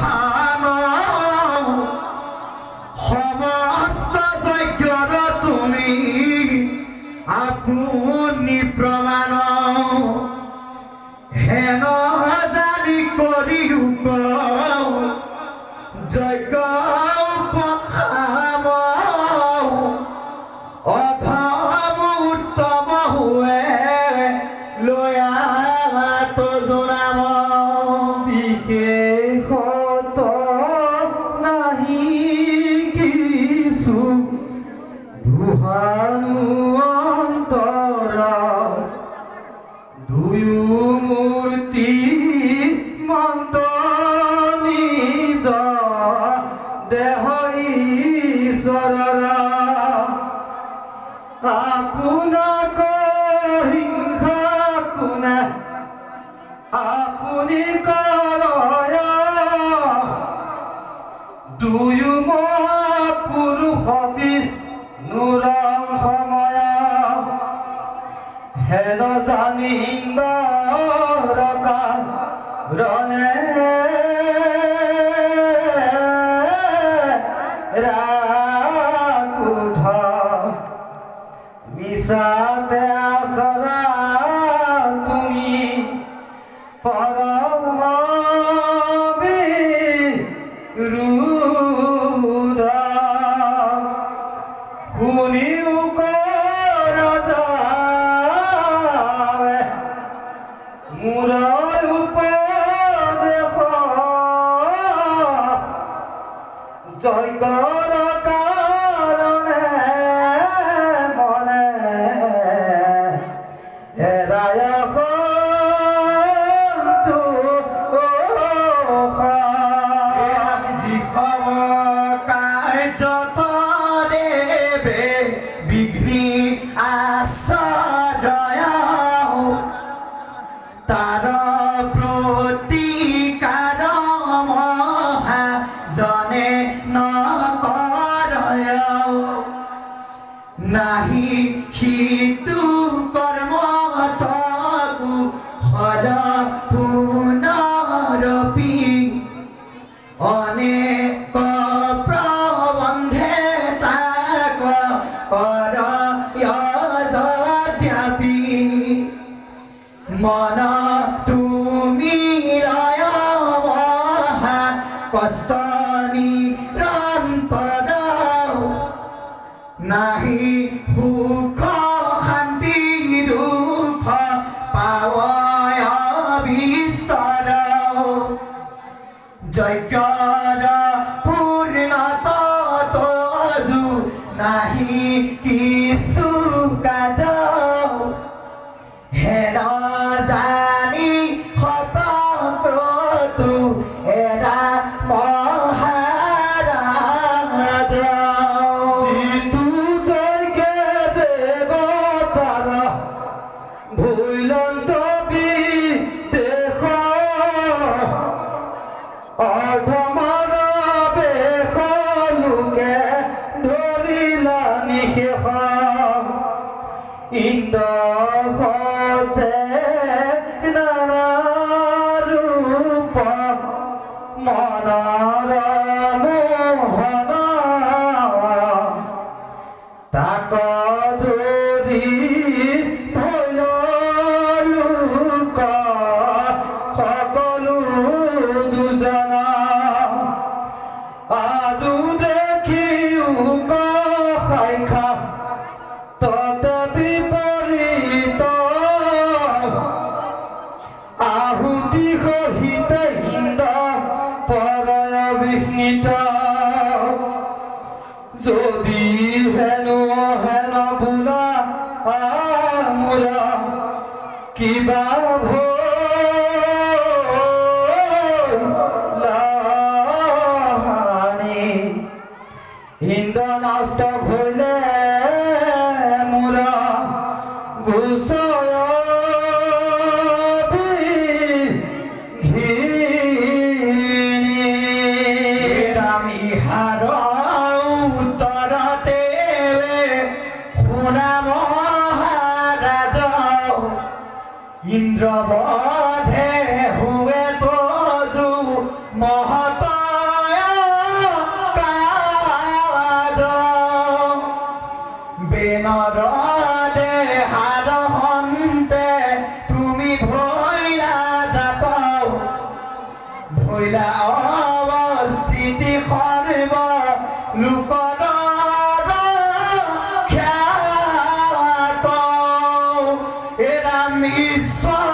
প্ৰধান সমস্ত যজ্ঞৰ তুমি আপুনি প্ৰমাণ হেন জানি কৰিও যজ্ঞ উপখাম অধম উত্তম হুৱে লয়াত জনাম বিশেষত নাহি কিছু দুহানু অন্তৰ দুয়ো মূৰ্তি মন্ত নিজ দেহ ঈশ্বৰৰ আপোনাক হিংসা কোনে আপুনি কৰয় দুয়ো মহাপুৰুষ বিষ্ণুৰ সময় হেন জানি ইন্দ্ৰৰ কাৰণে ৰাকুধ মিছাতে আচৰা তুমি পৰম বিৰুদ্ধ শুনিও কৰ যায় মোৰ উপদেশ যজ্ঞৰ কাৰণে মনে হেৰায় বিঘ্নি আশ্ৰয় তাৰ প্ৰতিকাৰ মহাজনে নকৰয় নাহি সিটো কৰ্ম তকু ফল পুনৰপি অনেক প্ৰবন্ধে তাক কৰ যদ্যপি মন তুমি ৰয় মহা কষ্ট নিৰন্তৰ নাহি সুখ শান্তি দুখ পাৱয় বিস্তৰ যজ্ঞৰ পূৰ্ণত তজু নাহি কিছু কাজ হেন জানি শত ক্ৰতু এৰা মহাৰাজ যিটো যজ্ঞে দেৱতাৰ ভৈলন্ত বিদেশ অধমৰ বেশ লোকে ধৰিলা নিশেষ ইন্দ্ৰ সজে নানা ৰূপ মনৰ মোহন তাক ধৰি ভয় লোক সকলো দুজন আৰু দেখিও কসাইখা ততে বিপৰীত আহুতি সহিত ইন্দ্ৰ পৰয় বিস্মিত যদি হেনো হেন বোলা মোৰ কিবা ভুলানি ইন্দ্ৰ নষ্ট ভুলে মোৰ গোচয় ইহাৰ উত্তৰতে শুনা মহাৰাজ ইন্দ্ৰ বধে হুৱে তজু মহত ঈশ্বর